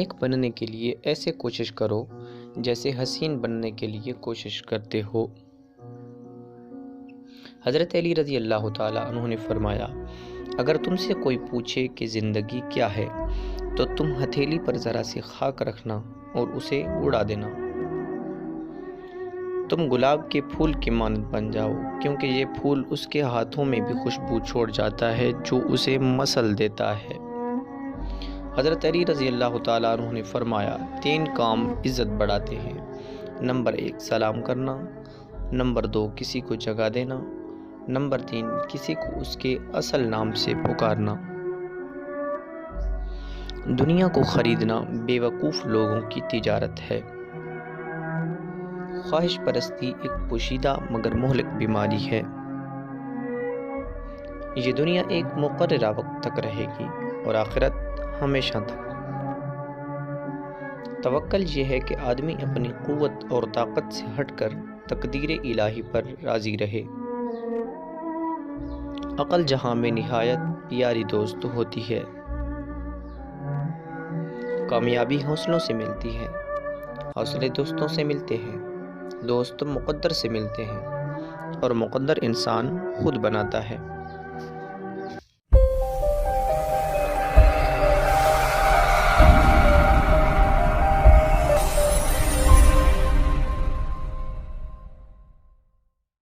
نیک بننے کے لیے ایسے کوشش کرو جیسے حسین بننے کے لیے کوشش کرتے ہو۔ حضرت علی رضی اللہ تعالیٰ عنہ نے فرمایا، اگر تم سے کوئی پوچھے کہ زندگی کیا ہے تو تم ہتھیلی پر ذرا سی خاک رکھنا اور اسے اڑا دینا۔ تم گلاب کے پھول کی مانند بن جاؤ، کیونکہ یہ پھول اس کے ہاتھوں میں بھی خوشبو چھوڑ جاتا ہے جو اسے مسل دیتا ہے۔ حضرت علی رضی اللہ تعالیٰ عنہ نے فرمایا، 3 کام عزت بڑھاتے ہیں۔ نمبر 1 سلام کرنا، نمبر 2 کسی کو جگہ دینا، نمبر 3 کسی کو اس کے اصل نام سے پکارنا۔ دنیا کو خریدنا بے وقوف لوگوں کی تجارت ہے۔ خواہش پرستی ایک پوشیدہ مگر مہلک بیماری ہے۔ یہ دنیا ایک مقررہ وقت تک رہے گی اور آخرت ہمیشہ تک۔ توکل یہ ہے کہ آدمی اپنی قوت اور طاقت سے ہٹ کر تقدیر الہی پر راضی رہے۔ عقل جہاں میں نہایت پیاری دوست ہوتی ہے۔ کامیابی حوصلوں سے ملتی ہے، حوصلے دوستوں سے ملتے ہیں، دوست مقدر سے ملتے ہیں اور مقدر انسان خود بناتا ہے۔